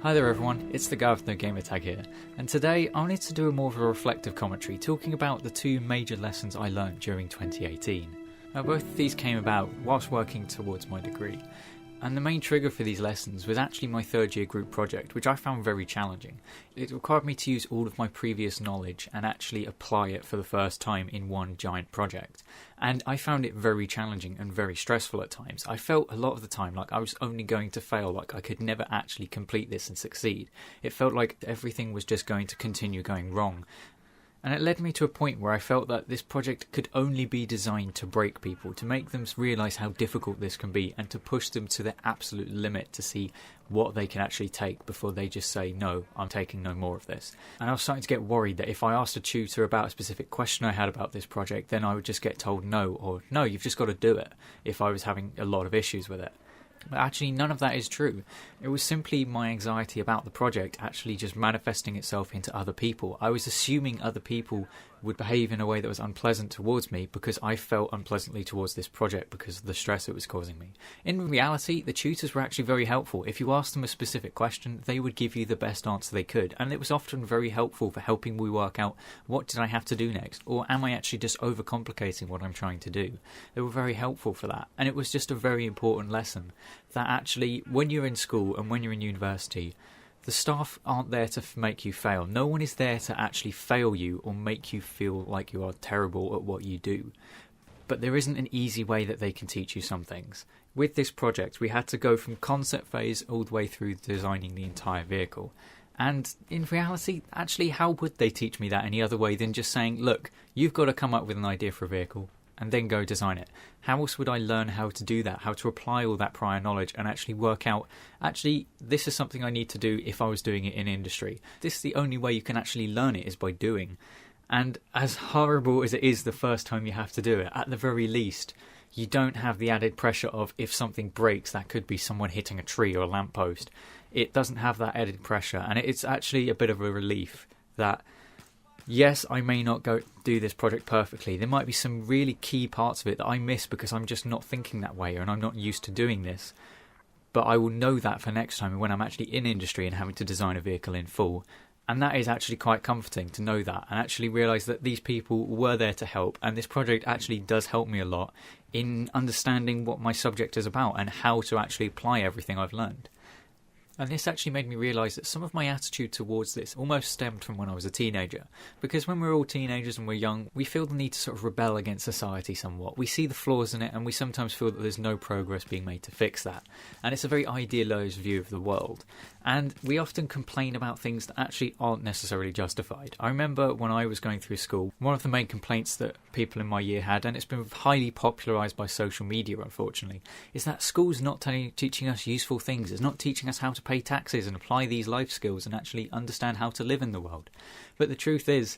Hi there everyone, it's the guy with no gamertag here, and today I wanted to do more of a reflective commentary talking about the two major lessons I learned during 2018. Now both of these came about whilst working towards my degree, and the main trigger for these lessons was actually my third year group project, which I found very challenging. It required me to use all of my previous knowledge and actually apply it for the first time in one giant project. And I found it very challenging and very stressful at times. I felt a lot of the time like I was only going to fail, like I could never actually complete this and succeed. It felt like everything was just going to continue going wrong. And it led me to a point where I felt that this project could only be designed to break people, to make them realise how difficult this can be, and to push them to their absolute limit to see what they can actually take before they just say, no, I'm taking no more of this. And I was starting to get worried that if I asked a tutor about a specific question I had about this project, then I would just get told no, or no, you've just got to do it, if I was having a lot of issues with it. But actually none of that is true. It was simply my anxiety about the project actually just manifesting itself into other people. I was assuming other people would behave in a way that was unpleasant towards me because I felt unpleasantly towards this project because of the stress it was causing me. In reality, the tutors were actually very helpful. If you asked them a specific question, they would give you the best answer they could, and it was often very helpful for helping me work out what did I have to do next, or am I actually just overcomplicating what I'm trying to do. They were very helpful for that, and it was just a very important lesson that actually when you're in school and when you're in university, the staff aren't there to make you fail. No one is there to actually fail you or make you feel like you are terrible at what you do. But there isn't an easy way that they can teach you some things. With this project, we had to go from concept phase all the way through designing the entire vehicle. And in reality, actually, how would they teach me that any other way than just saying, look, you've got to come up with an idea for a vehicle and then go design it. How else would I learn how to do that, how to apply all that prior knowledge and actually work out, actually, this is something I need to do if I was doing it in industry. This is the only way you can actually learn it, is by doing. And as horrible as it is the first time you have to do it, at the very least, you don't have the added pressure of if something breaks, that could be someone hitting a tree or a lamppost. It doesn't have that added pressure, and it's actually a bit of a relief that yes, I may not go do this project perfectly. There might be some really key parts of it that I miss because I'm just not thinking that way and I'm not used to doing this. But I will know that for next time when I'm actually in industry and having to design a vehicle in full. And that is actually quite comforting to know that and actually realise that these people were there to help, and this project actually does help me a lot in understanding what my subject is about and how to actually apply everything I've learned. And this actually made me realise that some of my attitude towards this almost stemmed from when I was a teenager. Because when we're all teenagers and we're young, we feel the need to sort of rebel against society somewhat. We see the flaws in it and we sometimes feel that there's no progress being made to fix that. And it's a very idealised view of the world. And we often complain about things that actually aren't necessarily justified. I remember when I was going through school, one of the main complaints that people in my year had, and it's been highly popularised by social media unfortunately, is that school's not teaching us useful things. It's not teaching us how to pay taxes and apply these life skills and actually understand how to live in the world. But the truth is,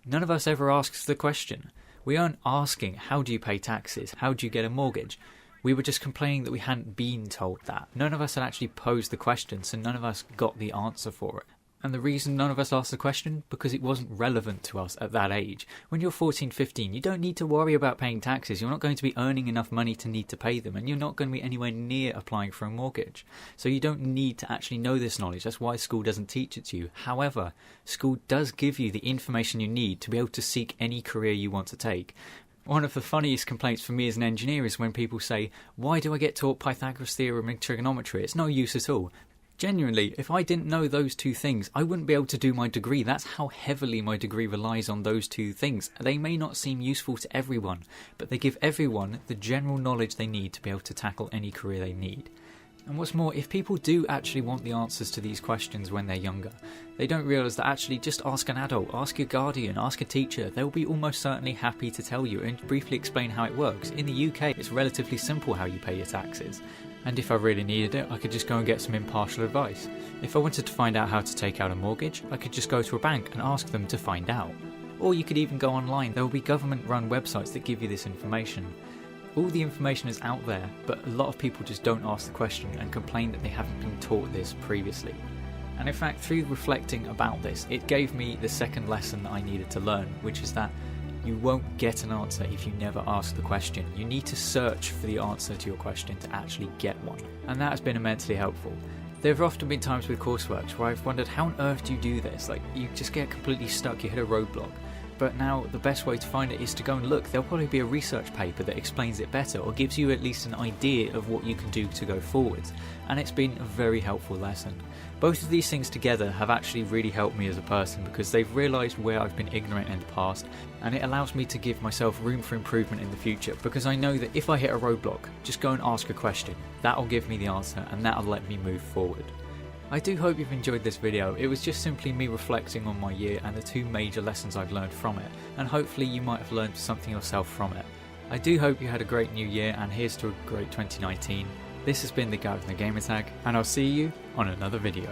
none of us ever asks the question. We aren't asking, how do you pay taxes? How do you get a mortgage? We were just complaining that we hadn't been told that. None of us had actually posed the question, so none of us got the answer for it. And the reason none of us asked the question, because it wasn't relevant to us at that age. When you're 14, 15, you don't need to worry about paying taxes. You're not going to be earning enough money to need to pay them, and you're not going to be anywhere near applying for a mortgage. So you don't need to actually know this knowledge. That's why school doesn't teach it to you. However, school does give you the information you need to be able to seek any career you want to take. One of the funniest complaints for me as an engineer is when people say, why do I get taught Pythagoras theorem and trigonometry? It's no use at all. Genuinely, if I didn't know those two things, I wouldn't be able to do my degree. That's how heavily my degree relies on those two things. They may not seem useful to everyone, but they give everyone the general knowledge they need to be able to tackle any career they need. And what's more, if people do actually want the answers to these questions when they're younger, they don't realise that actually just ask an adult, ask your guardian, ask a teacher. They'll be almost certainly happy to tell you and briefly explain how it works. In the UK, it's relatively simple how you pay your taxes. And if I really needed it, I could just go and get some impartial advice. If I wanted to find out how to take out a mortgage, I could just go to a bank and ask them to find out. Or you could even go online. There will be government-run websites that give you this information. All the information is out there, but a lot of people just don't ask the question and complain that they haven't been taught this previously. And in fact, through reflecting about this, it gave me the second lesson that I needed to learn, which is that you won't get an answer if you never ask the question. You need to search for the answer to your question to actually get one. And that has been immensely helpful. There have often been times with coursework where I've wondered, how on earth do you do this? Like, you just get completely stuck, you hit a roadblock. But now the best way to find it is to go and look. There'll probably be a research paper that explains it better or gives you at least an idea of what you can do to go forwards, and it's been a very helpful lesson. Both of these things together have actually really helped me as a person because they've realised where I've been ignorant in the past, and it allows me to give myself room for improvement in the future because I know that if I hit a roadblock, just go and ask a question. That'll give me the answer and that'll let me move forward. I do hope you've enjoyed this video. It was just simply me reflecting on my year and the two major lessons I've learned from it, and hopefully you might have learned something yourself from it. I do hope you had a great new year, and here's to a great 2019. This has been the guy with the gamer tag, and I'll see you on another video.